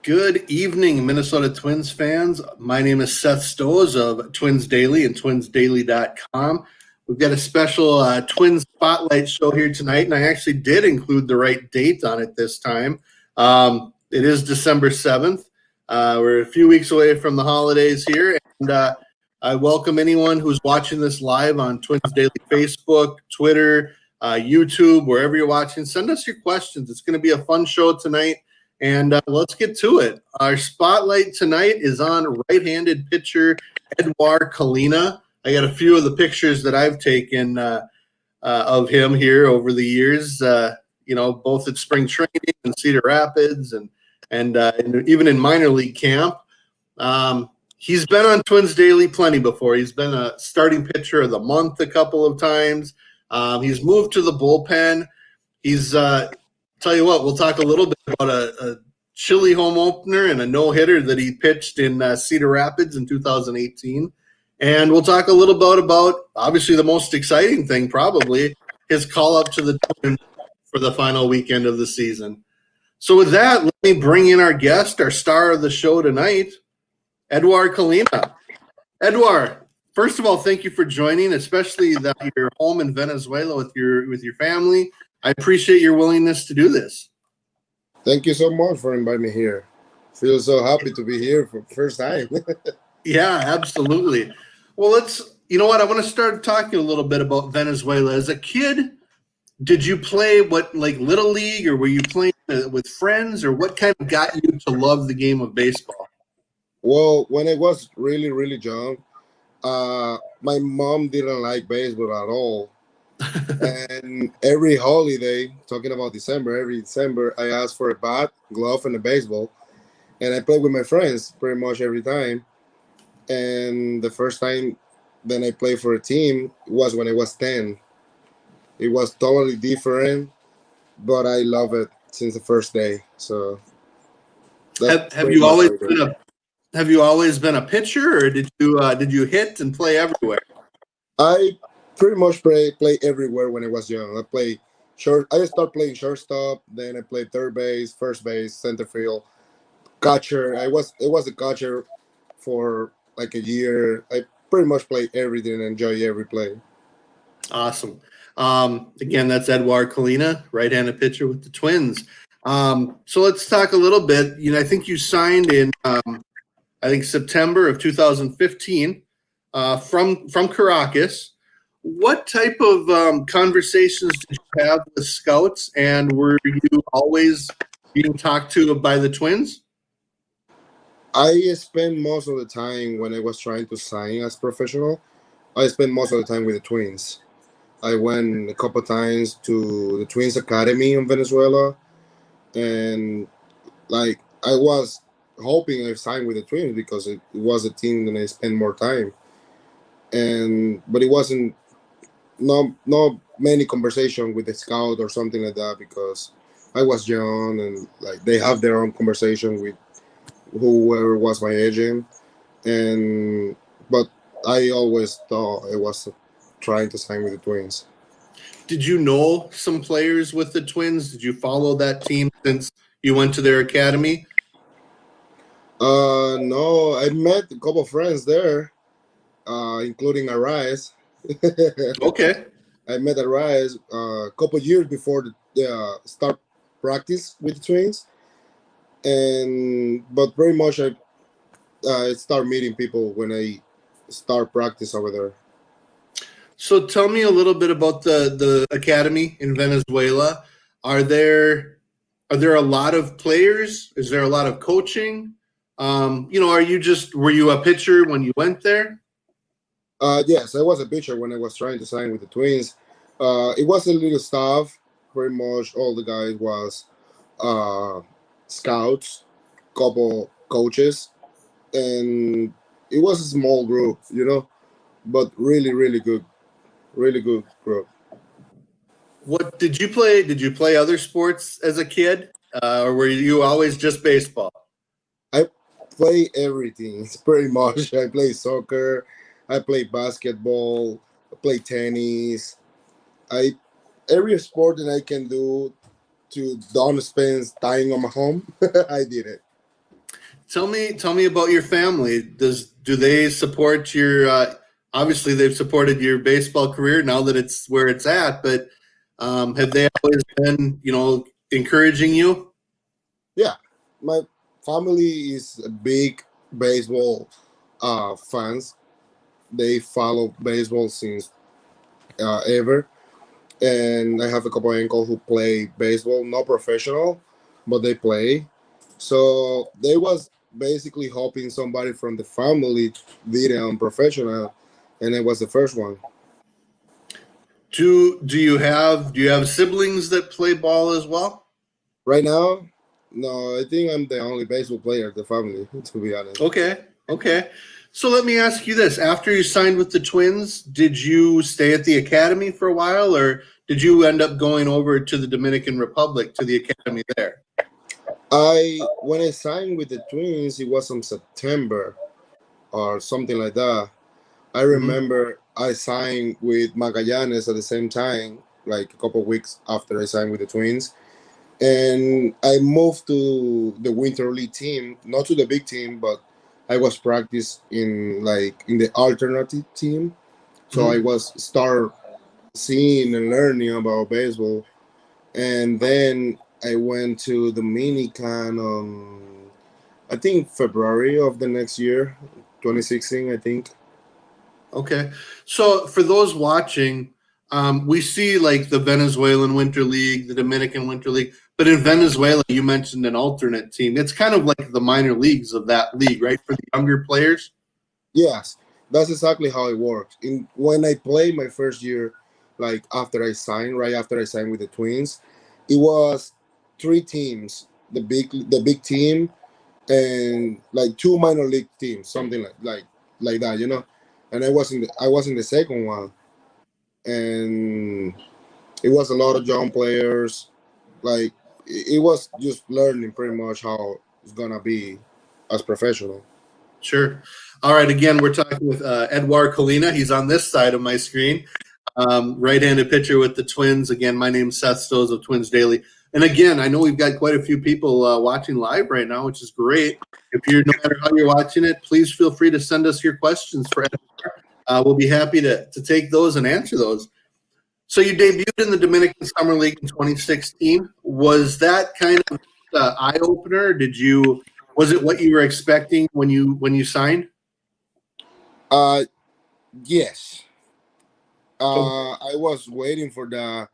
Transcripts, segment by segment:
Good evening, Minnesota Twins fans. My name is Seth Stoes of Twins Daily and twinsdaily.com. We've got a special Twins Spotlight show here tonight, and I actually did include the right date on it this time. It is December 7th. We're a few weeks away from the holidays here, and I welcome anyone who's watching this live on Twins Daily Facebook, Twitter, YouTube, wherever you're watching. Send us your questions. It's going to be a fun show tonight. And let's get to it. Our spotlight tonight is on right-handed pitcher Edwar Colina. I got a few of the pictures that I've taken of him here over the years. Both at spring training and Cedar Rapids, and even in minor league camp. He's been on Twins Daily plenty before. He's been a starting pitcher of the month a couple of times. He's moved to the bullpen. He's tell you what, we'll talk a little bit about a chilly home opener and a no-hitter that he pitched in Cedar Rapids in 2018. And we'll talk a little bit about, obviously, the most exciting thing probably, his call-up to the Twins for the final weekend of the season. So with that, let me bring in our guest, our star of the show tonight, Edwar Colina. Edwar, first of all, thank you for joining, especially that you're home in Venezuela with your family. I appreciate your willingness to do this. Thank you so much for inviting me here. Feel so happy to be here for the first time. Yeah, absolutely. Well, I want to start talking a little bit about Venezuela. As a kid, did you play Little League, or were you playing with friends, or what kind of got you to love the game of baseball? Well, when I was really, really young, my mom didn't like baseball at all. And every holiday, talking about every December, I asked for a bat, glove, and a baseball. And I played with my friends pretty much every time. And the first time then I played for a team was when I was 10. It was totally different, but I love it since the first day. So have you always been a pitcher, or did you hit and play everywhere? I pretty much play everywhere when I was young. I play short. I started playing shortstop. Then I played third base, first base, center field, catcher. I was a catcher for like a year. I pretty much play everything and enjoy every play. Awesome. Again, that's Edwar Colina, right-handed pitcher with the Twins. So let's talk a little bit. I think you signed in September of 2015 from Caracas. What type of conversations did you have with scouts, and were you always being talked to by the Twins? I spent most of the time when I was trying to sign as professional. I spent most of the time with the Twins. I went a couple times to the Twins Academy in Venezuela, and I was hoping I signed with the Twins because it was a team that I spent more time. But it wasn't not many conversation with the scout or something like that because I was young and they have their own conversation with whoever was my agent. But I always thought I was trying to sign with the Twins. Did you know some players with the Twins? Did you follow that team since you went to their academy? No, I met a couple of friends there, including Arise. Okay. I met Arise a couple of years before the start practice with the Twins, but pretty much I start meeting people when I start practice over there. So tell me a little bit about the academy in Venezuela. Are there a lot of players? Is there a lot of coaching? Were you a pitcher when you went there? Yes, I was a pitcher when I was trying to sign with the Twins. It was a little staff. Pretty much all the guys was scouts, couple coaches, and it was a small group, but really, really good group. What did you play? Did you play other sports as a kid, or were you always just baseball? I play everything. It's pretty much. I play soccer. I play basketball. I play tennis. Every sport that I can do to don't spend time on my home, I did it. Tell me about your family. Do they support your? Obviously, they've supported your baseball career now that it's where it's at. But have they always been, encouraging you? Yeah, my family is a big baseball fans. They follow baseball since ever, and I have a couple of uncles who play baseball, not professional, but they play. So they was basically hoping somebody from the family did it on professional, and it was the first one. Do you have siblings that play ball as well? Right now, no, I think I'm the only baseball player in the family, to be honest. Okay, okay. So let me ask you this: after you signed with the Twins, did you stay at the academy for a while, or did you end up going over to the Dominican Republic to the academy there? When I signed with the Twins, it was in September or something like that. I Hmm. remember I signed with Magallanes at the same time, like a couple of weeks after I signed with the Twins, and I moved to the Winter League team, not to the big team, but I was practice in the alternative team. So I Hmm. was start seeing and learning about baseball, and then I went to Dominican on I think February of the next year, 2016, I think. Okay. So for those watching, we see like the Venezuelan Winter League, the Dominican Winter League, but in Venezuela, you mentioned an alternate team. It's kind of like the minor leagues of that league, right? For the younger players. Yes, that's exactly how it works. In when I played my first year, like right after I signed with the Twins, it was three teams: the big team, and like two minor league teams, something like that, you know. And I was in the second one, and it was a lot of young players. Like it was just learning pretty much how it's gonna be as professional. Sure. All right. Again, we're talking with Edwar Colina. He's on this side of my screen. Right-handed pitcher with the Twins. Again, my name's Seth Stos of Twins Daily. And again, I know we've got quite a few people watching live right now, which is great. If you're no matter how you're watching it, please feel free to send us your questions for Edwar. We'll be happy to take those and answer those. So you debuted in the Dominican Summer League in 2016. Was that kind of eye opener? Was it what you were expecting when you signed? Uh, yes. Oh, I was waiting for that.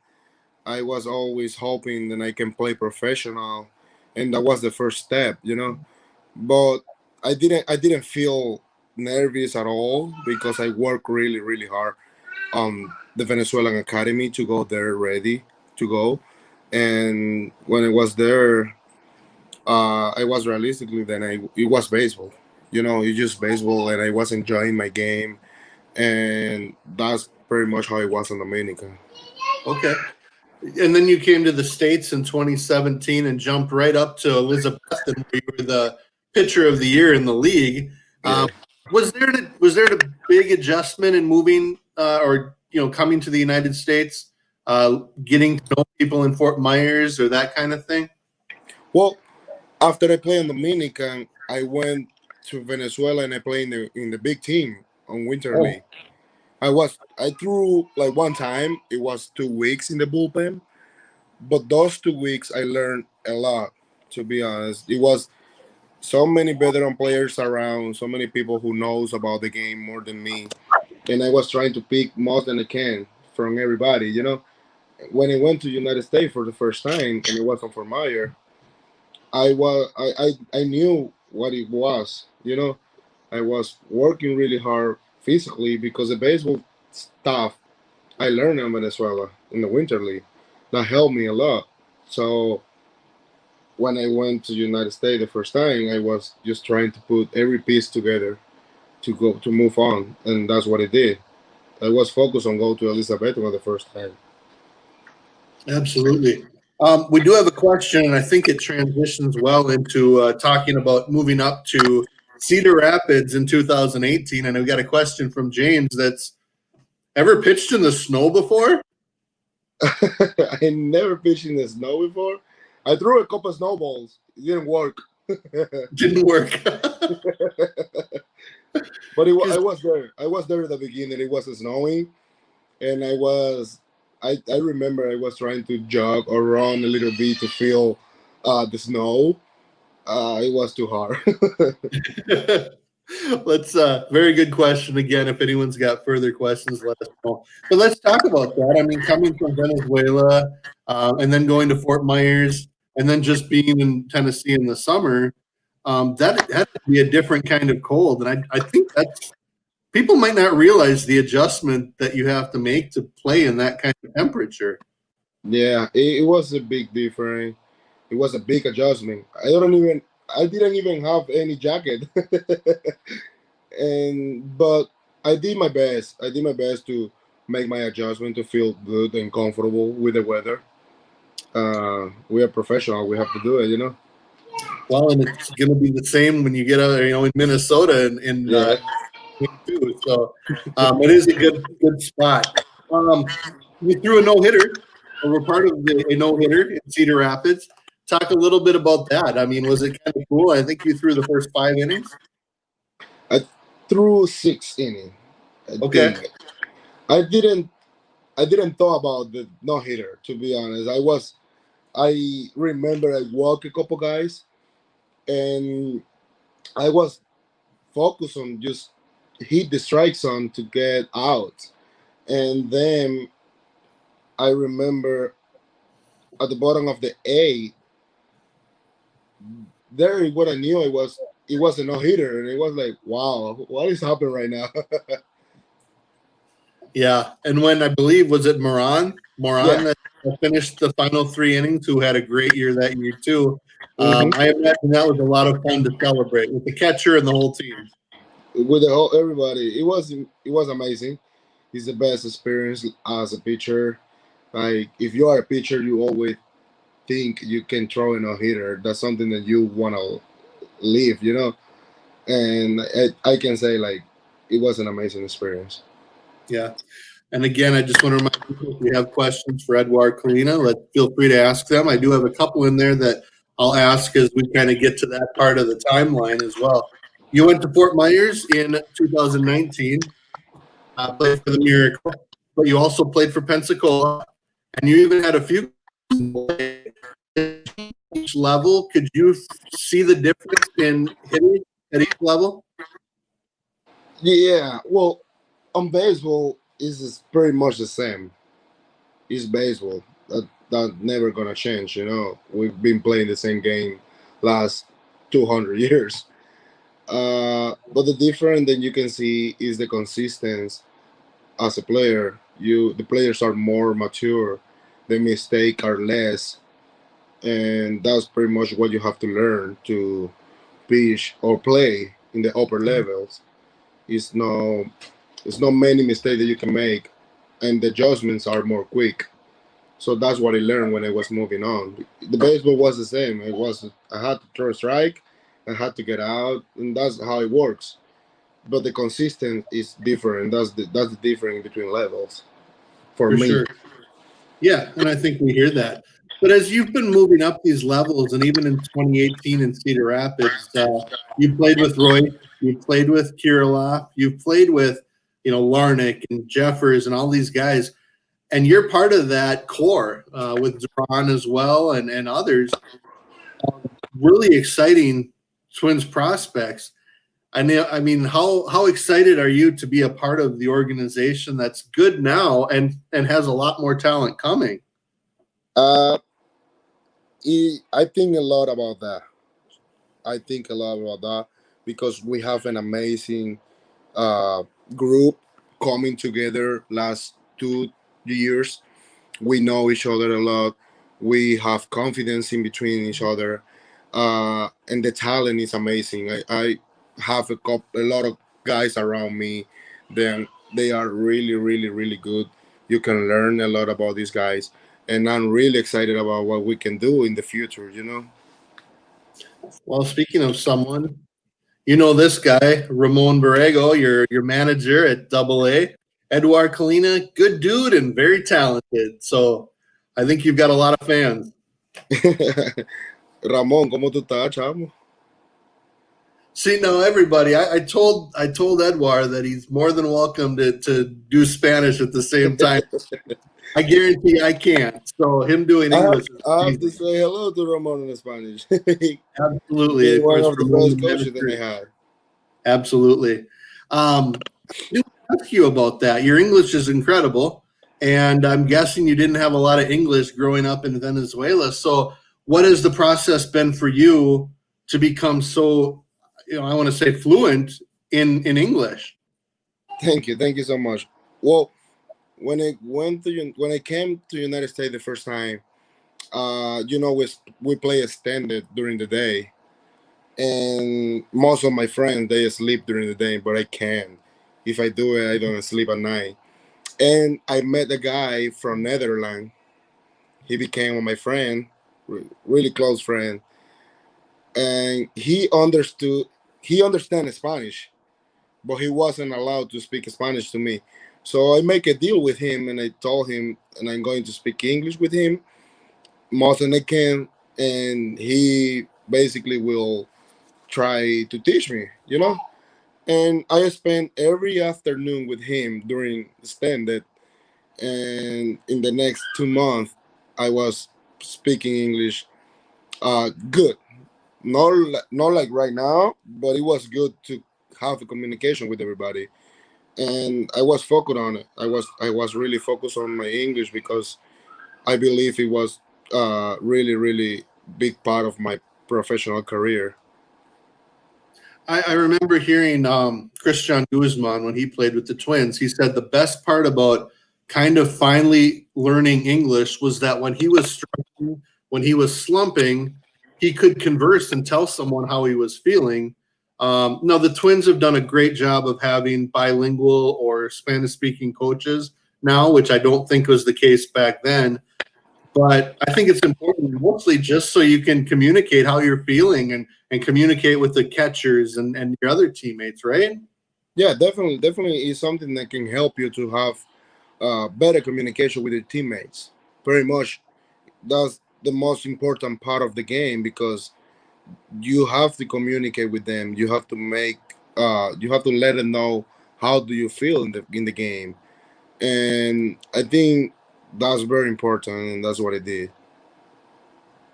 I was always hoping that I can play professional, and that was the first step, you know. But I didn't feel nervous at all because I worked really really hard on the Venezuelan academy to go there ready to go. And when I was there, I was realistically then it was baseball. You know, it's just baseball, and I was enjoying my game, and that's pretty much how it was in Dominica. okay. And then you came to the States in 2017 and jumped right up to Elizabethton, where you were the pitcher of the year in the league. Um, Yeah. was there a big adjustment in moving or coming to the United States, getting to know people in Fort Myers or that kind of thing? Well, after I played in Dominican, I went to Venezuela and I played in the big team on Winter Oh, League. I threw like one time. It was 2 weeks in the bullpen, but those 2 weeks I learned a lot. To be honest, it was so many veteran players around, so many people who knows about the game more than me, and I was trying to pick most than I can from everybody. You know, when I went to United States for the first time, and it wasn't for Meyer, I knew what it was. You know, I was working really hard physically because the baseball stuff I learned in Venezuela in the Winter League that helped me a lot. So when I went to United States the first time, I was just trying to put every piece together to move on, and that's what I did. I was focused on going to Elizabeth for the first time. absolutely. We do have a question, and I think it transitions well into talking about moving up to Cedar Rapids in 2018. And we got a question from James that's ever pitched in the snow before? I never pitched in the snow before. I threw a couple of snowballs. It didn't work. Didn't work. But I was there. I was there at the beginning. It was snowing, and I remember I was trying to jog or run a little bit to feel the snow. It was too hard. Let's very good question again. If anyone's got further questions, let us know. But let's talk about that. I mean, coming from Venezuela and then going to Fort Myers and then just being in Tennessee in the summer, that had to be a different kind of cold. And I think that's people might not realize the adjustment that you have to make to play in that kind of temperature. Yeah, it was a big difference. It was a big adjustment. I didn't even have any jacket, but I did my best. I did my best to make my adjustment to feel good and comfortable with the weather. We are professional. We have to do it. Well, and it's going to be the same when you get out there, in Minnesota and Yeah. too. So it is a good spot. We threw a no hitter. We're part of a no hitter in Cedar Rapids. Talk a little bit about that. I mean, was it kind of cool? I think you threw the first 5 innings. I threw 6 innings. Okay. I didn't thought about the no hitter, to be honest. I remember I walked a couple guys, and I was focused on just hit the strike zone to get out. And then I remember at the bottom of the A, there what I knew it was a no hitter, and it was like, wow, what is happening right now? Yeah, and when I believe was it Moran Yeah. that finished the final 3 innings, who had a great year that year too. Mhm. I imagine that was a lot of fun to celebrate with the catcher and the whole team. With the whole everybody, it was amazing. It's the best experience as a pitcher. Like if you are a pitcher, you always think you can throw in a hitter. That's something that you want to live. And I can say like it was an amazing experience. Yeah. And again, I just want to remind people if you have questions for Edwar Colina, feel free to ask them. I do have a couple in there that I'll ask as we kind of get to that part of the timeline as well. You went to Fort Myers in 2019, played for the Miracle, but you also played for Pensacola, and you even had a few each level. Could you see the difference in hitting at each level? Yeah, well, on baseball is pretty much the same. It's baseball. That never gonna change. We've been playing the same game last 200 years. But the difference that you can see is the consistency as a player. The players are more mature, the mistakes are less, and that's pretty much what you have to learn to pitch or play in the upper levels. It's no it's not many mistakes that you can make, and the adjustments are more quick. So that's what I learned when I was moving on. The baseball was the same. I had to throw a strike, I had to get out, and that's how it works. But the consistent is different. That's the difference between levels for For me. sure. Yeah, and I think we hear that. But as you've been moving up these levels, and even in 2018 in Cedar Rapids, you played with Roy, you played with Kirilloff, you played with, Larnick and Jeffers and all these guys, and you're part of that core with Duran as well and others. Really exciting Twins prospects. I know. I mean, how excited are you to be a part of the organization that's good now and has a lot more talent coming? Uh, I think a lot about that. I think a lot about that because we have an amazing uh, group coming together last 2 years. We know each other a lot. We have confidence in between each other, and the talent is amazing. I have a lot of guys around me. Then they are really, really, really good. You can learn a lot about these guys, and I'm really excited about what we can do in the future. Well, speaking of someone, this guy, Ramon Borrego, your manager at Double A, Edwar Colina, good dude and very talented. So I think you've got a lot of fans. Ramón, ¿cómo tú estás, chamo? See, no, everybody. I told Edwar that he's more than welcome to do Spanish at the same time. I guarantee I can't. So him doing I have, English is I have to amazing. say hello to Ramon in Spanish. He's Absolutely, of one course, of the Ramon best the coaches that I Magistrate. had. Absolutely. I do want to ask you about that. Your English is incredible, and I'm guessing you didn't have a lot of English growing up in Venezuela. So, what has the process been for you to become so, I want to say fluent in English? Thank you so much. Well, when I came to United States the first time, we play extended during the day, and most of my friends they sleep during the day, but I can't. If I do it, I don't sleep at night. And I met a guy from Netherlands. He became my friend, really close friend, and he understands Spanish, but he wasn't allowed to speak Spanish to me. So I make a deal with him, and I told him, and I'm going to speak English with him most than I can, and he basically will try to teach me, And I spent every afternoon with him during extended, and in the next 2 months, I was speaking English good. Not like right now, but it was good to have a communication with everybody. And I was focused on it. I was really focused on my English because I believe it was really really big part of my professional career. I remember hearing Christian Guzman when he played with the Twins. He said the best part about kind of finally learning English was that when he was struggling, when he was slumping, he could converse and tell someone how he was feeling. Now, the Twins have done a great job of having bilingual or Spanish speaking coaches now, which I don't think was the case back then. But I think it's important mostly just so you can communicate how you're feeling and communicate with the catchers and your other teammates, right? Yeah, definitely is something that can help you to have better communication with your teammates. Very much, that's the most important part of the game because you have to communicate with them. You have to let them know how do you feel in the game, and I think that's very important, and that's what I did.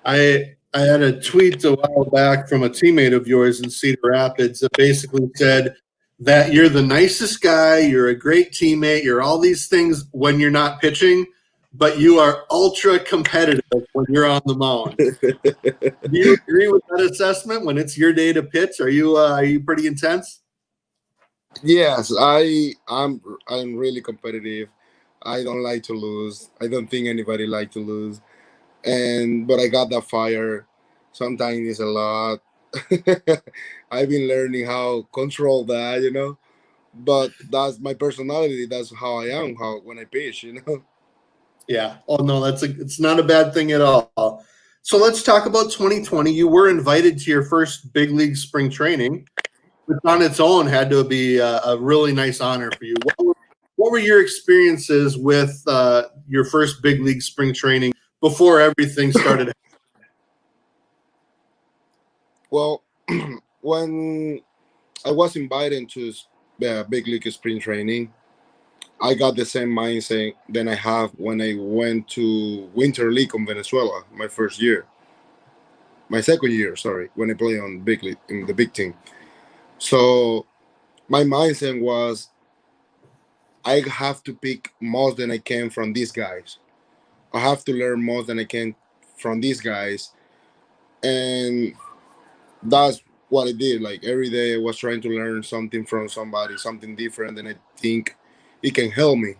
I had a tweet a while back from a teammate of yours in Cedar Rapids that basically said that you're the nicest guy, you're a great teammate, you're all these things when you're not pitching, but you are ultra competitive when you're on the mound. Do you agree with that assessment when it's your day to pitch? Are you pretty intense? Yes, I'm really competitive. I don't like to lose. I don't think anybody like to lose. And but I got that fire. Sometimes it's a lot. I've been learning how control that. But that's my personality. That's how I am. How when I pitch. Yeah. Oh no, it's not a bad thing at all. So let's talk about 2020. You were invited to your first big league spring training, which on its own had to be a really nice honor for you. What were your experiences with your first big league spring training before everything started? Well, when I was invited to big league spring training, I got the same mindset than I have when I went to Winter League in Venezuela, my second year, sorry, when I played on big league in the big team. So my mindset was I have to pick most than I can from these guys. I have to learn more than I can from these guys, and that's what I did. Like every day, I was trying to learn something from somebody, something different, and I think it can help me.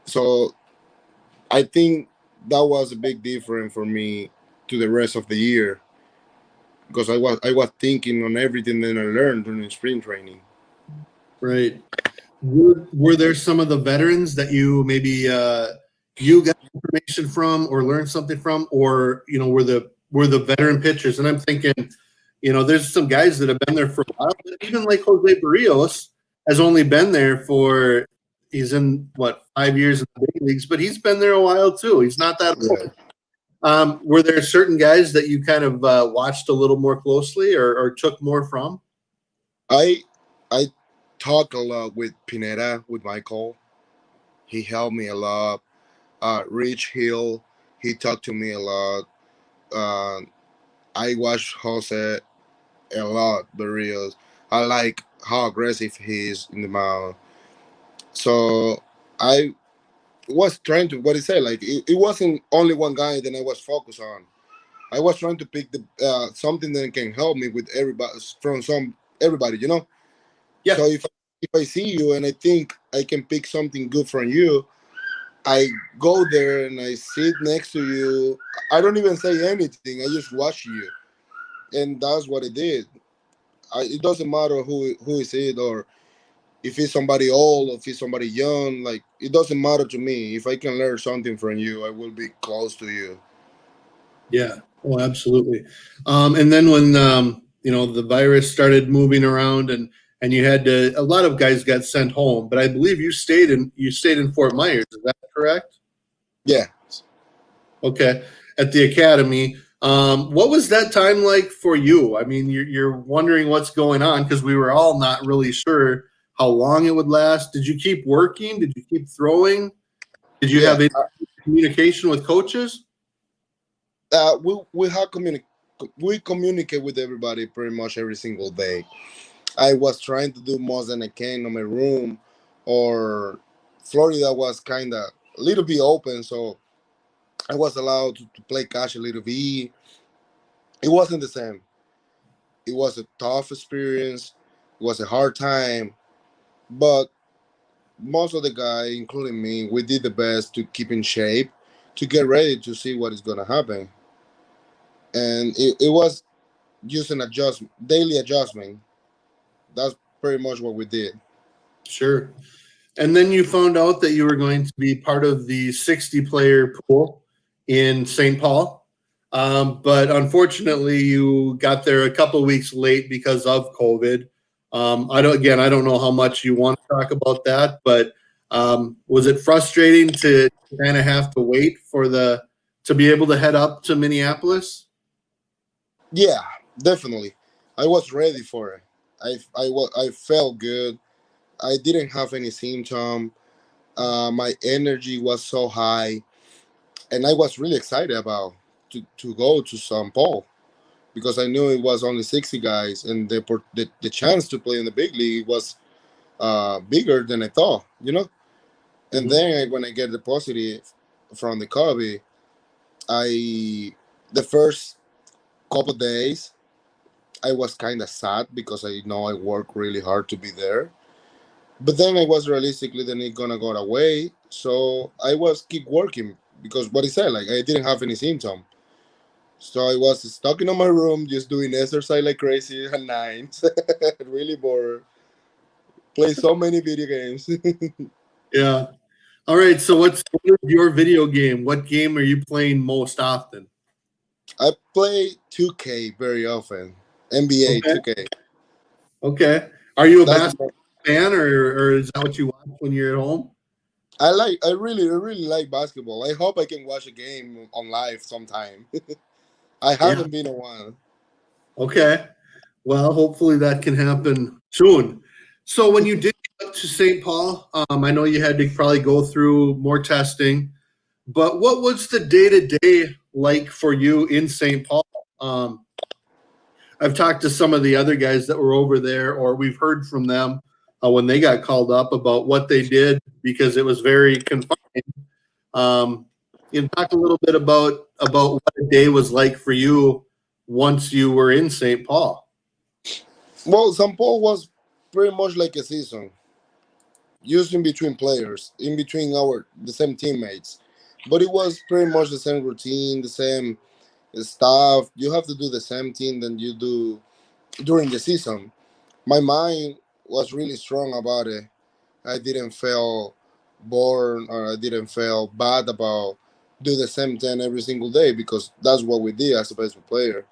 So I think that was a big difference for me to the rest of the year because I was thinking on everything that I learned during spring training. Right. Were there some of the veterans that you maybe you got information from or learned something from, or were the veteran pitchers? And I'm thinking, there's some guys that have been there for a while, but even like Jose Barrios has only been there for he's in what 5 years in the big leagues, but he's been there a while too. He's not that Yeah, old. Were there certain guys that you kind of watched a little more closely or took more from? I I talk a lot with Pineda, with Michael. He helped me a lot. Rich Hill, he talked to me a lot. Uh, I watched Jose a lot, Barrios. I like how aggressive he is in the mound. So I was trying to, what he said, like it wasn't only one guy that I was focused on. I was trying to pick the something that can help me with everybody from everybody, you know. Yeah, So if I see you and I think I can pick something good from you, I go there and I sit next to you. I don't even say anything. I just watch you, and that's what I did. It doesn't matter who is it, or if it's somebody old or if it's somebody young. Like, it doesn't matter to me. If I can learn something from you, I will be close to you. yeah. Oh, absolutely. And then when the virus started moving around and you had to, a lot of guys got sent home, but I believe you stayed in Fort Myers. Is that correct? Yeah. Okay, at the academy. What was that time like for you? I mean, you're wondering what's going on because we were all not really sure how long it would last. Did you keep working? Did you keep throwing? Did you Yeah. have any communication with coaches? We have we communicate with everybody pretty much every single day. I was trying to do more than I can on my room, or Florida was kind of a little bit open, so I was allowed to play catch a little bit. It wasn't the same. It was a tough experience. It was a hard time, but most of the guys, including me, we did the best to keep in shape, to get ready to see what is going to happen. And it was just an adjustment, daily adjustment. That's pretty much what we did. Sure. And then you found out that you were going to be part of the 60 player pool in St. Paul. But unfortunately, you got there a couple weeks late because of COVID. I don't know how much you want to talk about that, but was it frustrating to kind of have to wait to be able to head up to Minneapolis? Yeah, definitely. I was ready for it. I felt good. I didn't have any symptom. My energy was so high, and I was really excited about to go to St. Paul because I knew it was only 60 guys, and the chance to play in the big league was bigger than I thought. You know. And Mhm. then when I get the positive from the COVID, I the first couple days I was kind of sad because I know I work really hard to be there. But then I was realistically then it gonna go away, so I was keep working because what I said, like I didn't have any symptom, so I was stuck in my room just doing exercise like crazy at night, really bored. Play so many video games. Yeah. All right. So what is your video game? What game are you playing most often? I play 2K very often, NBA Okay. 2K. Okay. Are you a That's basketball fan, or is that what you watch when you're at home? I really like basketball. I hope I can watch a game on live sometime. I Yeah. haven't been a while. Okay. Well, hopefully that can happen soon. So when you did get up to St. Paul, I know you had to probably go through more testing, but what was the day to day like for you in St. Paul? Um, I've talked to some of the other guys that were over there, or we've heard from them when they got called up about what they did because it was very confined. You can talk a little bit about what a day was like for you once you were in St. Paul. Well, St. Paul was pretty much like a season, used in between players, in between the same teammates. But it was pretty much the same routine, the same stuff. You have to do the same thing that you do during the season. My mind was really strong about it. I didn't feel bored or I didn't feel bad about do the same thing every single day because that's what we did as a baseball player.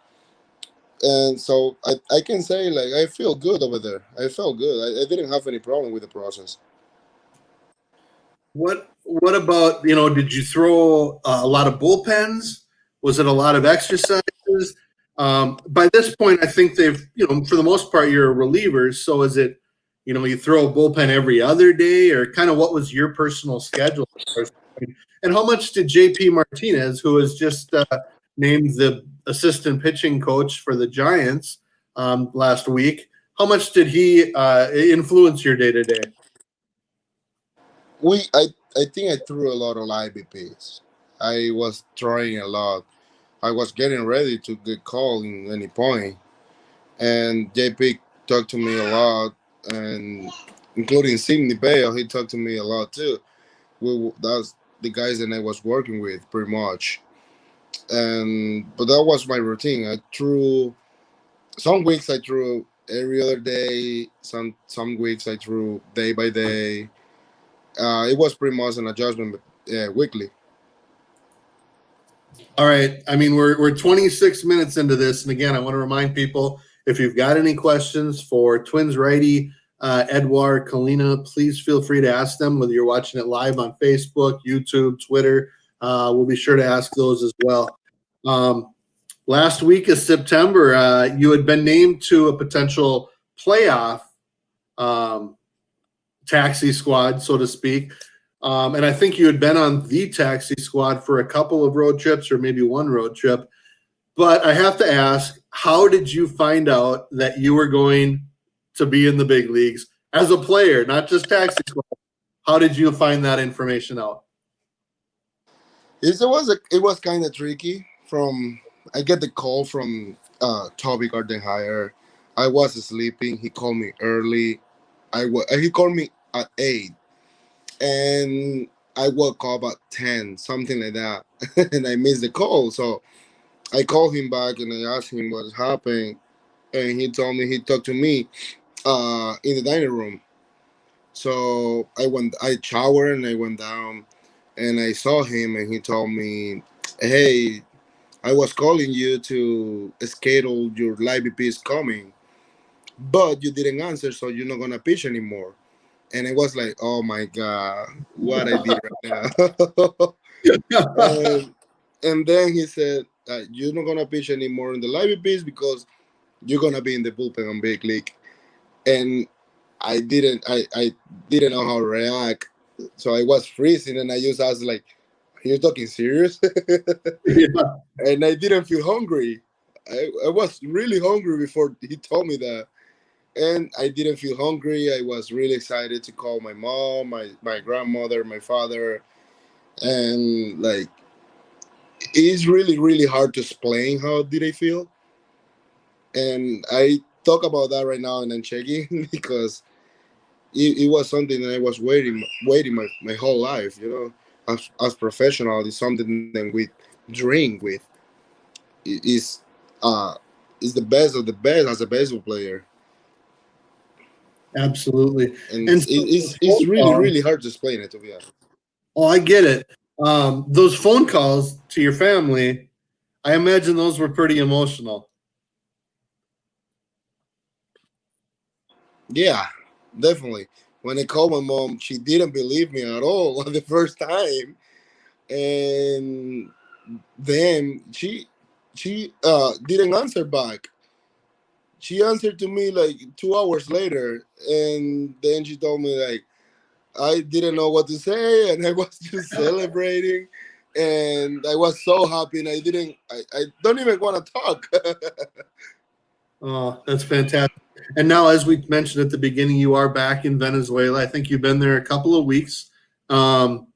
And so I can say like I feel good over there. I felt good. I didn't have any problem with the process. What about, did you throw a lot of bullpens? Was it a lot of exercises? By this point, I think they've, for the most part, you're a reliever. So is it, you throw a bullpen every other day, or kind of what was your personal schedule? And how much did JP Martinez, who was just named the assistant pitching coach for the Giants last week, how much did he influence your day to day? I think I threw a lot of IBPs. I was throwing a lot. I was getting ready to get called in any point, and JP talked to me a lot, and including Sidney Bale, he talked to me a lot too. That's the guys that I was working with pretty much, but that was my routine. I threw some weeks I threw every other day. Some weeks I threw day by day. It was pretty much an adjustment weekly. All right. I mean, we're 26 minutes into this, and again, I want to remind people, if you've got any questions for Twins righty Edwar Colina, please feel free to ask them, whether you're watching it live on Facebook, YouTube, Twitter. We'll be sure to ask those as well. Last week of September, you had been named to a potential playoff taxi squad, so to speak. And I think you had been on the taxi squad for a couple of road trips, or maybe one road trip. But I have to ask, how did you find out that you were going to be in the big leagues as a player, not just taxi squad? How did you find that information out? It was kind of tricky. I get the call from Toby Gardenhire. I was sleeping. He called me early. He called me at 8, and I woke up at 10, something like that, and I missed the call. So I called him back and I asked him what happened, and he told me he talked to me in the dining room. So I showered and I went down, and I saw him, and he told me, "Hey, I was calling you to schedule your live BP coming, but you didn't answer, so you're not gonna pitch anymore." And it was like, oh my god, what I did right now. and then he said, "You're not gonna pitch anymore in the live pitch because you're gonna be in the bullpen on big league." And I didn't know how to react, so I was freezing, and I just asked like, "Are you talking serious?" Yeah. And I didn't feel hungry. I was really hungry before he told me that. And I didn't feel hungry. I was really excited to call my mom, my grandmother, my father. And like, it's really, really hard to explain how did I feel. And I talk about that right now and I'm checking because it was something that I was waiting my whole life, as professional. It's something that we dream with. Is is the best of the best as a baseball player. Absolutely. And And so it's really, really hard to explain it, to be honest. oh, I get it. Those phone calls to your family, I imagine those were pretty emotional. Yeah, definitely. When I called my mom, she didn't believe me at all the first time, and then she didn't answer back. She answered to me like 2 hours later, and then she told me like I didn't know what to say, and I was just celebrating, and I was so happy, and I don't even want to talk. Oh, that's fantastic. And now, as we mentioned at the beginning, you are back in Venezuela. I think you've been there a couple of weeks. Um,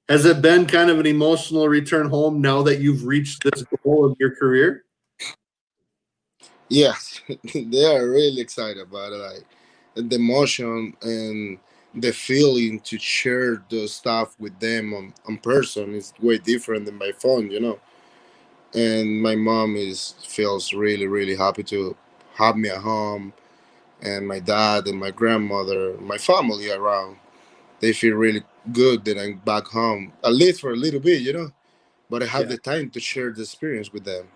has it been kind of an emotional return home now that you've reached this goal of your career? Yes, they are really excited about it. Like the emotion and the feeling to share the stuff with them on person is way different than by phone. And my mom is feels really, really happy to have me at home, and my dad and my grandmother, my family around. They feel really good that I'm back home, at least for a little bit. But I have Yeah. the time to share the experience with them.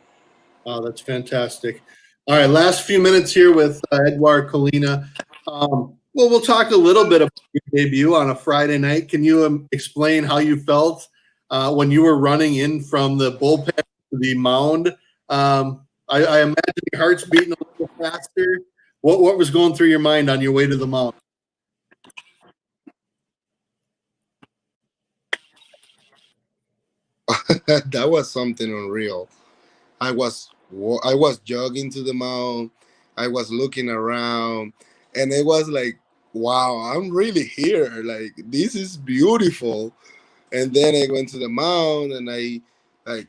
Oh, that's fantastic. All right, last few minutes here with Edwar Colina. Well, we'll talk a little bit about your debut on a Friday night. Can you explain how you felt when you were running in from the bullpen the mound. I imagine your heart's beating a little faster. What was going through your mind on your way to the mound? That was something unreal. I was jogging to the mound. I was looking around, and it was like, wow, I'm really here. Like this is beautiful. And then I went to the mound, and like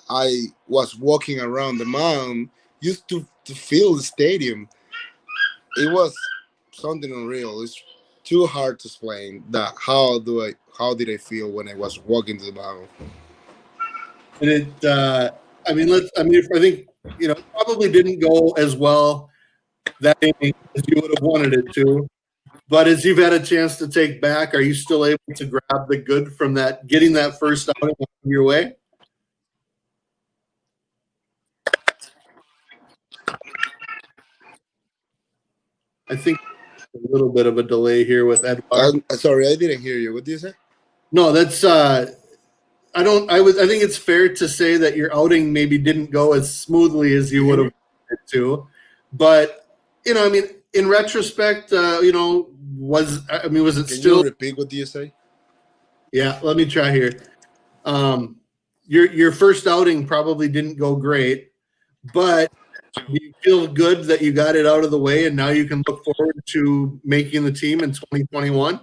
I was walking around the mound, used to feel the stadium. It was something unreal. It's too hard to explain that. How did I feel when I was walking to the mound? And I think it probably didn't go as well that inning as you would have wanted it to. But as you've had a chance to take back, are you still able to grab the good from that, getting that first outing your way? I think a little bit of a delay here with Edwar. I'm sorry, I didn't hear you. What did you say? No, that's I think it's fair to say that your outing maybe didn't go as smoothly as you would have wanted it to. But in retrospect, was it Can you still? repeat what did you say? Yeah, let me try here. Your first outing probably didn't go great, but do you feel good that you got it out of the way and now you can look forward to making the team in 2021?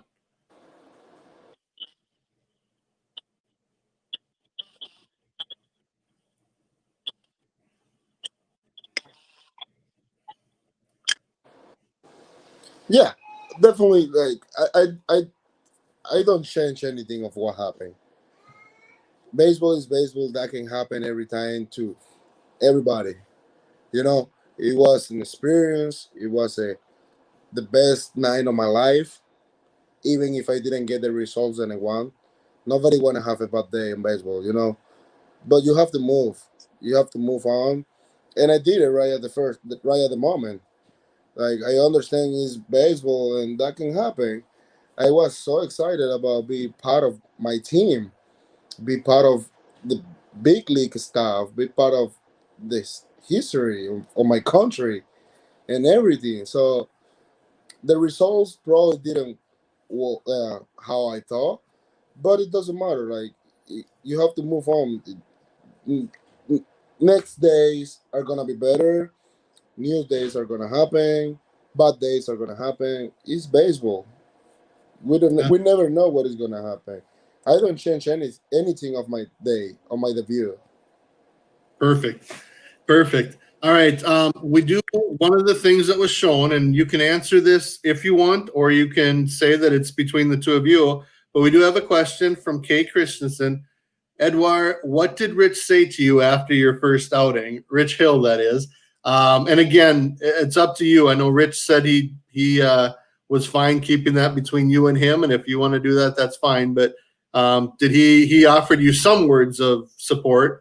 Yeah, definitely. Like I don't change anything of what happened. Baseball is baseball. That can happen every time to everybody. You know, it was an experience. It was the best night of my life. Even if I didn't get the results that I want, nobody want to have a bad day in baseball. But you have to move. You have to move on, and I did it right at the moment. Like I understand it's baseball, and that can happen. I was so excited about being part of my team, be part of the big league stuff, be part of this history of my country and everything. So the results probably didn't how I thought, but it doesn't matter. Like you have to move on. N- Next days are gonna be better. New days are gonna happen. Bad days are gonna happen. It's baseball. Yeah, We never know what is gonna happen. I don't change anything of my day on my debut. perfect. Perfect. All right. We do one of the things that was shown, and you can answer this if you want, or you can say that it's between the two of you. But we do have a question from Kay Christensen. Edwar, what did Rich say to you after your first outing? Rich Hill, that is. And again, it's up to you. I know Rich said he was fine keeping that between you and him, and if you want to do that, that's fine. But did he offered you some words of support?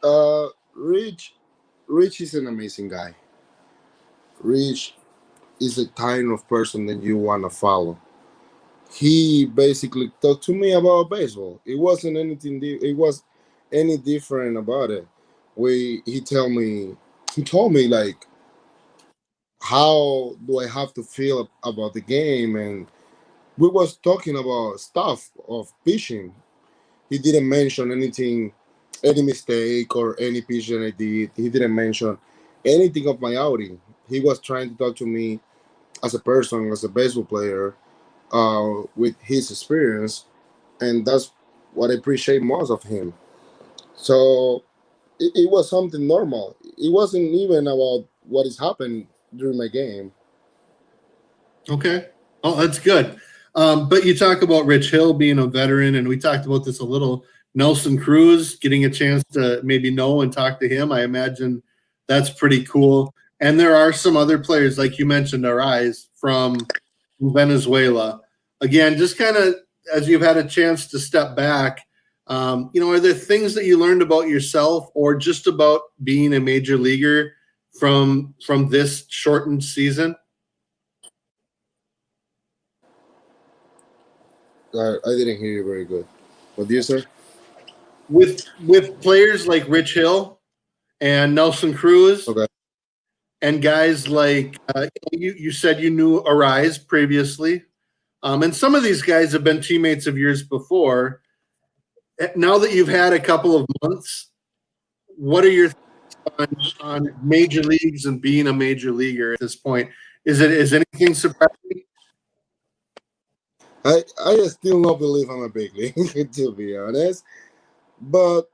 Uh, Rich, Rich is an amazing guy. Rich is the kind of person that you want to follow. He basically talked to me about baseball. It wasn't anything. It was any different about it. He told me like how do I have to feel about the game, and we was talking about stuff of pitching. He didn't mention anything, any mistake or any pitch that I did. He didn't mention anything of my outing. He was trying to talk to me as a person, as a baseball player, with his experience, and that's what I appreciate most of him. So it was something normal. It wasn't even about what is happening during my game. Okay. Oh, that's good. But you talk about Rich Hill being a veteran, and we talked about this a little. Nelson Cruz getting a chance to maybe know and talk to him. I imagine that's pretty cool. And there are some other players, like you mentioned, our eyes from Venezuela. Again, just kind of as you've had a chance to step back, are there things that you learned about yourself or just about being a major leaguer from this shortened season? I didn't hear you very good. What do you say? with players like Rich Hill and Nelson Cruz Okay. and guys like you said you knew Arise previously, and some of these guys have been teammates of yours before. Now that you've had a couple of months, what are your thoughts on major leagues and being a major leaguer at this point? Is anything surprising? I still not believe I'm a big league to be honest, but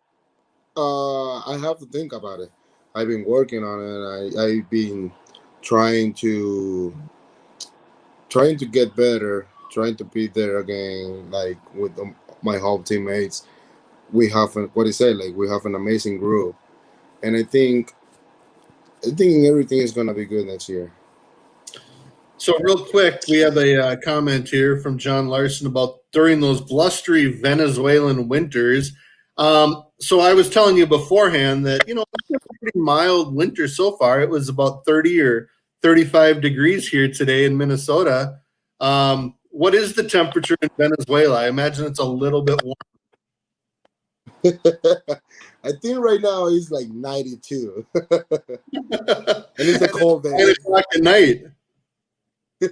I have to think about it. I've been working on it. I've been trying to get better, trying to be there again, like with my whole teammates. We have what I say, like we have an amazing group, and I think everything is gonna be good next year. So, real quick, we have a comment here from John Larson about during those blustery Venezuelan winters. So, I was telling you beforehand that, it's been a pretty mild winter so far. It was about 30 or 35 degrees here today in Minnesota. What is the temperature in Venezuela? I imagine it's a little bit warm. I think right now it's like 92, and it's a And it's cold 9 day. o'clock at night.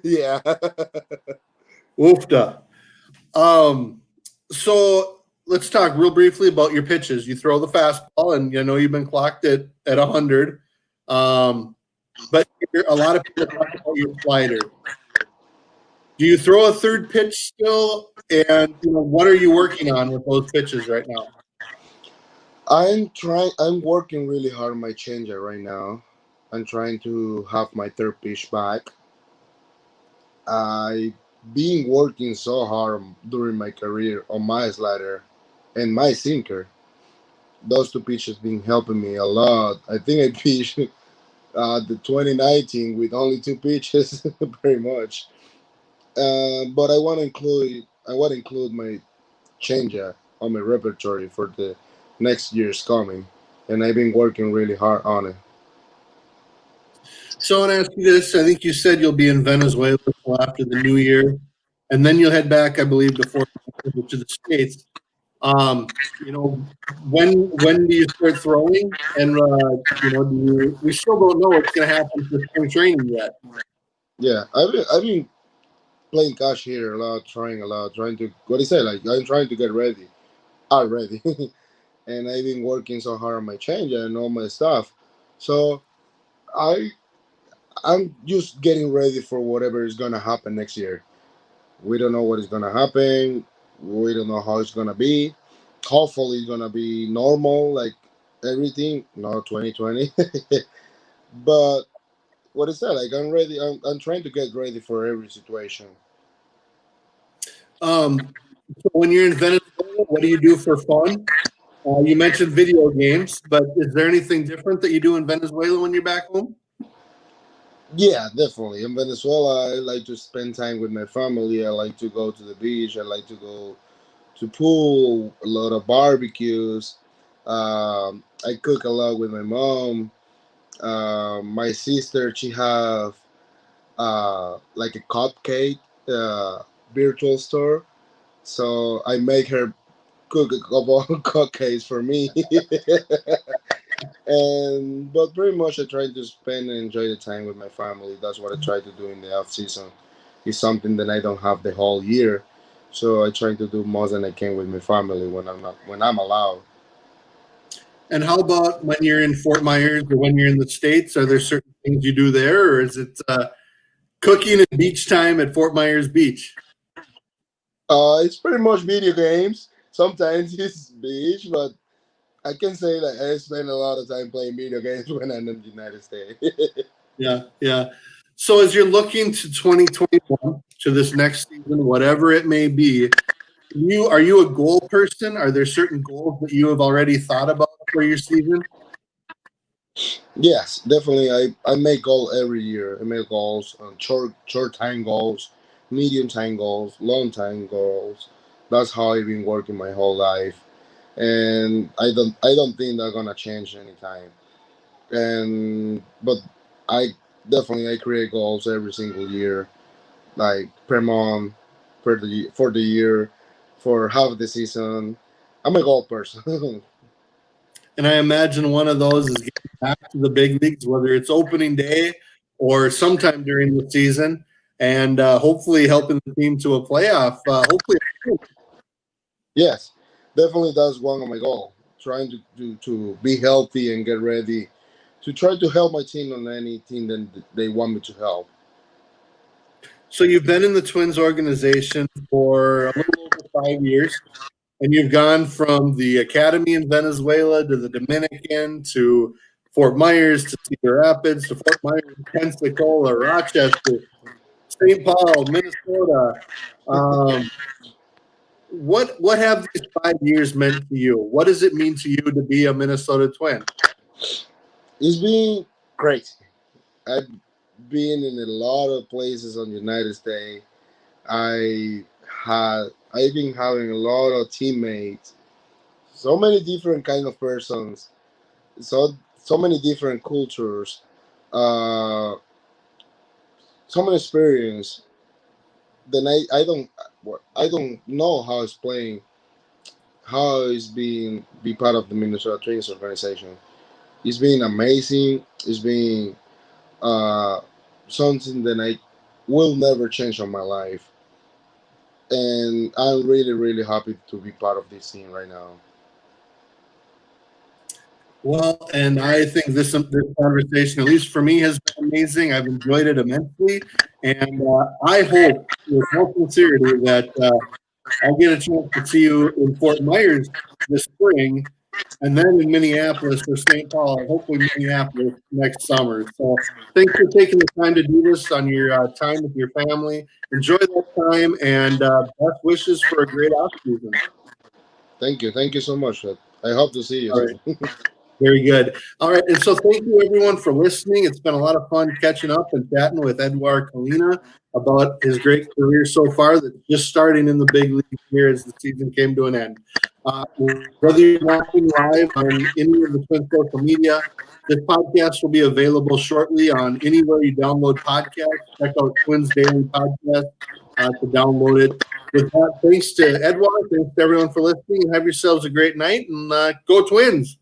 Yeah. Woofda. Um, so let's talk real briefly about your pitches. You throw the fastball, and you've been clocked at 100. But a lot of people talk about your slider. Do you throw a third pitch still? And what are you working on with those pitches right now? I'm working really hard on my changer right now. I'm trying to have my third pitch back. I been working so hard during my career on my slider and my sinker. Those two pitches been helping me a lot. I think I pitched the 2019 with only two pitches, pretty much. But I want to include my changer on my repertory for the next year's coming, and I've been working really hard on it. So I want to ask you this. I think you said you'll be in Venezuela until after the new year, and then you'll head back, I believe, before to the States. When do you start throwing? And we still don't know what's going to happen for spring training yet. Yeah, I've been playing cash here a lot, trying to what I say, like I'm trying to get ready already, and I've been working so hard on my change and all my stuff. So I I'm just getting ready for whatever is gonna happen next year. We don't know what is gonna happen. We don't know how it's gonna be. Hopefully, it's gonna be normal, like everything. No, 2020. But what is that? Like I'm ready. I'm trying to get ready for every situation. So when you're in Venezuela, what do you do for fun? You mentioned video games, but is there anything different that you do in Venezuela when you're back home? Yeah, definitely. In Venezuela, I like to spend time with my family. I like to go to the beach. I like to go to pool. A lot of barbecues. I cook a lot with my mom. My sister, she have like a cupcake virtual store. So I make her cook a couple of cupcakes for me. And but pretty much I try to spend and enjoy the time with my family. That's what I try to do in the off season. It's something that I don't have the whole year, so I try to do most than I can with my family when I'm allowed. And how about when you're in Fort Myers or when you're in the States? Are there certain things you do there, or is it cooking and beach time at Fort Myers Beach? It's pretty much video games. Sometimes it's beach, but I can say that I spend a lot of time playing video games when I'm in the United States. Yeah, yeah. So as you're looking to 2021, to this next season, whatever it may be, are you a goal person? Are there certain goals that you have already thought about for your season? Yes, definitely. I make goals every year. I make goals on short time goals, medium time goals, long time goals. That's how I've been working my whole life, and I don't think they're gonna change anytime. And but I I create goals every single year, like per month, for the year, for half the season. I'm a golf person. And I imagine one of those is getting back to the big leagues, whether it's opening day or sometime during the season, and hopefully helping the team to a playoff. Hopefully, Yes, definitely that's one of my goals. Trying to be healthy and get ready to try to help my team on anything that they want me to help. so you've been in the Twins organization for a little over 5 years, and you've gone from the academy in Venezuela to the Dominican to Fort Myers to Cedar Rapids to Fort Myers, Pensacola, Rochester, St. Paul, Minnesota. Um, what have these 5 years meant to you? What does it mean to you to be a Minnesota Twin? It's been great. I've been in a lot of places on the United States. I I've been having a lot of teammates, so many different kind of persons, so many different cultures, uh, so many experience. Then I don't know how it's playing, how it's being be part of the Minnesota Twins organization. It's been amazing. It's been uh, something that I will never change on my life, and I'm really happy to be part of this team right now. Well, and I think this conversation, at least for me, has been amazing. I've enjoyed it immensely, and I hope, with all sincerity, that I'll get a chance to see you in Fort Myers this spring, and then in Minneapolis or St. Paul, hopefully Minneapolis next summer. So thanks for taking the time to do this on your time with your family. Enjoy that time, and best wishes for a great off season. Thank you so much. Seth. I hope to see you All right. soon. Very good. All right. And so thank you everyone for listening. It's been a lot of fun catching up and chatting with Edwar Colina about his great career so far that's just starting in the big league here as the season came to an end. Whether you're watching live on any of the Twin social media, this podcast will be available shortly on anywhere you download podcasts. Check out Twins Daily Podcast to download it. With that, thanks to Edwar. Thanks to everyone for listening. Have yourselves a great night and go Twins.